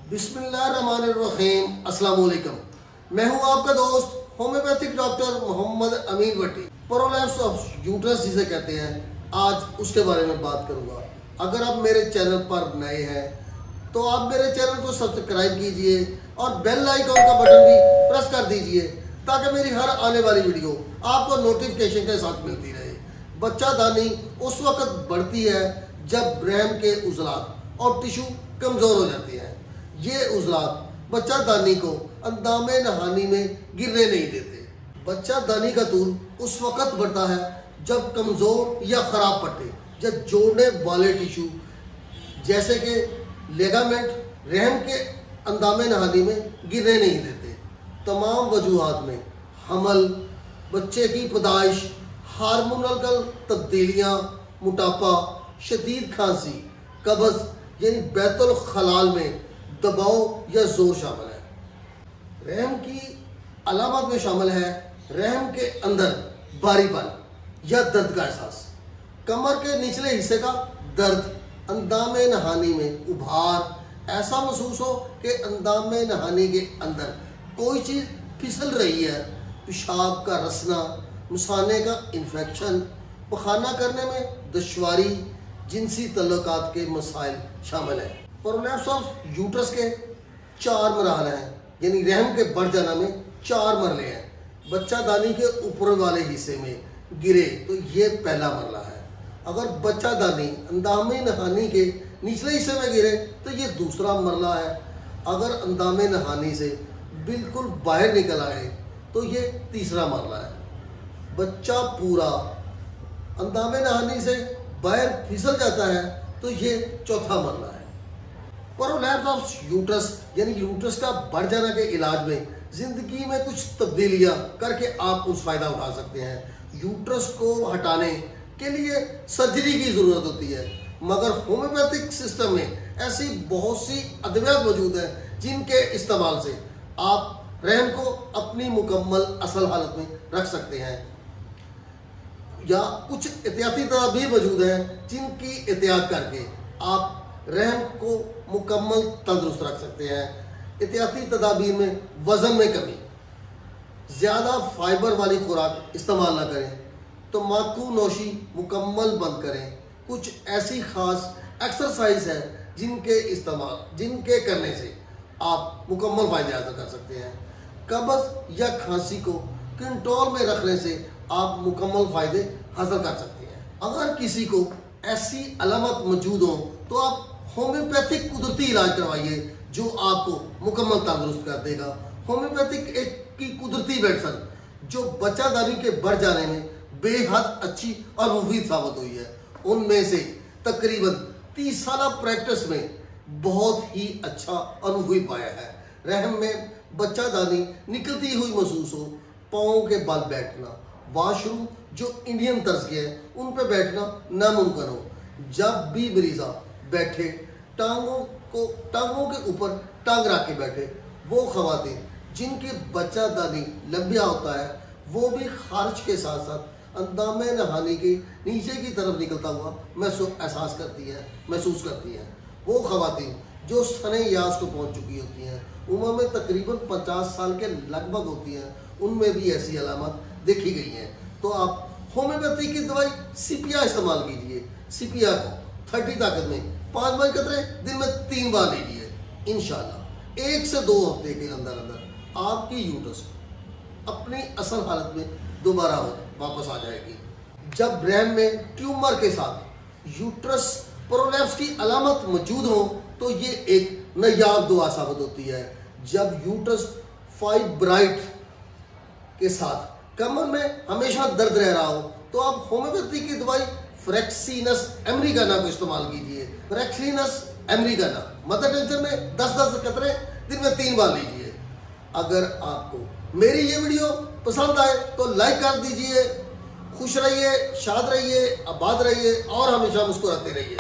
बिस्मिल्लाहिर्रहमानिर्रहीम। अस्सलाम वालेकुम। मैं हूं आपका दोस्त homeopathic doctor Mohammad Amin Bhatti. Prolapse of uterus जिसे कहते हैं, आज उसके बारे में बात करूंगा। अगर आप मेरे चैनल पर नए हैं तो आप मेरे चैनल को सब्सक्राइब कीजिए और बेल आइकन का बटन भी प्रेस कर दीजिए ताकि मेरी हर आने वाली वीडियो आपको नोटिफिकेशन के साथ मिलती रहे। बच्चादानी उस वक्त बढ़ती है जब रहम के उजलात और टिश्यू कमज़ोर हो जाते हैं। ये उजलात बच्चादानी को अंदामे नहानी में गिरने नहीं देते। बच्चादानी का तूल उस वक्त बढ़ता है जब कमज़ोर या ख़राब पट्टे या जोड़ने वाले टिश्यू जैसे कि लेगामेंट रहम के अंदामे नहानी में गिरने नहीं देते। तमाम वजूहात में हमल, बच्चे की पैदाइश, हार्मोनल तब्दीलियाँ, मोटापा, शदीद खांसी, कब्ज़ यानी बैतुल खलाल में दबाव या जोर शामिल है। रहम की अलामत में शामिल है रहम के अंदर भारीपन या दर्द का एहसास, कमर के निचले हिस्से का दर्द, अंदामे नहानी में उभार, ऐसा महसूस हो कि अंदामे नहानी के अंदर कोई चीज़ फिसल रही है, पेशाब का रसना, मुसाने का इन्फेक्शन, पखाना करने में दुश्वारी, जिनसी तल्लुकात के मसाइल शामिल हैं। प्रोलैप्स ऑफ यूट्रस के 4 मराहल हैं, यानी रहम के बढ़ जाना में 4 मरले हैं। बच्चादानी के ऊपर वाले हिस्से में गिरे तो ये पहला मरला है। अगर बच्चादानी अंदामे नहानी के निचले हिस्से में गिरे तो ये दूसरा मरला है। अगर अंदामे नहानी से बिल्कुल बाहर निकल आए तो ये तीसरा मरला है। बच्चा पूरा अंदामे नहानी से बाहर फिसल जाता है तो ये चौथा मरला है। प्रोलैप्स ऑफ यूट्रस यानी यूट्रस का बढ़ जाना के इलाज में ज़िंदगी में कुछ तब्दीलियाँ करके आप उस फ़ायदा उठा सकते हैं। यूट्रस को हटाने के लिए सर्जरी की ज़रूरत होती है, मगर होम्योपैथिक सिस्टम में ऐसी बहुत सी अद्वियात मौजूद हैं जिनके इस्तेमाल से आप रहम को अपनी मुकम्मल असल हालत में रख सकते हैं। या कुछ एहतियाती तदाबीर मौजूद हैं जिनकी एहतियात करके आप रहम को मुकम्मल तंदुरुस्त रख सकते हैं। एहतियाती तदाबीर में वज़न में कमी, ज़्यादा फाइबर वाली खुराक इस्तेमाल ना करें, तम्बाकू नोशी मुकम्मल बंद करें। कुछ ऐसी ख़ास एक्सरसाइज है जिनके करने से आप मुकम्मल फ़ायदे हासिल कर सकते हैं। कब्ज़ या खांसी को कंट्रोल में रखने से आप मुकम्मल फ़ायदे हासिल कर सकते हैं। अगर किसी को ऐसी अलामत मौजूद हो तो आप होम्योपैथिक कुदरती इलाज करवाइए जो आपको मुकम्मल तंदुरुस्त कर देगा। होम्योपैथिक एक की कुदरती मेडिसिन जो बच्चादानी के बढ़ जाने में बेहद अच्छी और मुफीद साबित हुई है, उनमें से तकरीबन 30 साल प्रैक्टिस में बहुत ही अच्छा अनुभव पाया है। रहम में बच्चादानी निकलती हुई महसूस हो, पाँव के बल बैठना, वॉशरूम जो इंडियन तर्ज के हैं उन पे बैठना नामुमकिन हो, जब भी मरीज़ा बैठे टांगों के ऊपर टांग रख के बैठे, वो ख़वातीन जिनकी बच्चादानी लंबिया होता है वो भी खारिज के साथ साथ अंदामे नहानी के नीचे की तरफ निकलता हुआ महसूस करती हैं। वो ख़वातीन जो सने यास को पहुँच चुकी होती हैं, उम्र में तकरीबन 50 साल के लगभग होती हैं, उनमें भी ऐसी अलामत देखी गई हैं। तो आप होम्योपैथी की दवाई सीपिया इस्तेमाल कीजिए। सीपिया को 30 ताकत में 5 बार कतरे दिन में 3 बार लीजिए। इंशाल्लाह 1 से 2 हफ्ते के अंदर आपकी यूट्रस अपनी असल हालत में दोबारा वापस आ जाएगी। जब रहम में ट्यूमर के साथ यूट्रस प्रोलैप्स की अलामत मौजूद हो तो ये एक नायाब दुआ साबित होती है। जब यूट्रस फाइब्राइड के साथ कमर में हमेशा दर्द रह रहा हो तो आप होम्योपैथी की दवाई फ्रेक्सिनस अमेरिकाना को इस्तेमाल कीजिए। फ्रेक्सिनस अमेरिकाना मदर टेंशन में 10-10 कतरे दिन में 3 बार लीजिए। अगर आपको मेरी ये वीडियो पसंद आए तो लाइक कर दीजिए। खुश रहिए, शाद रहिए, आबाद रहिए और हमेशा मुस्कुराते रहिए।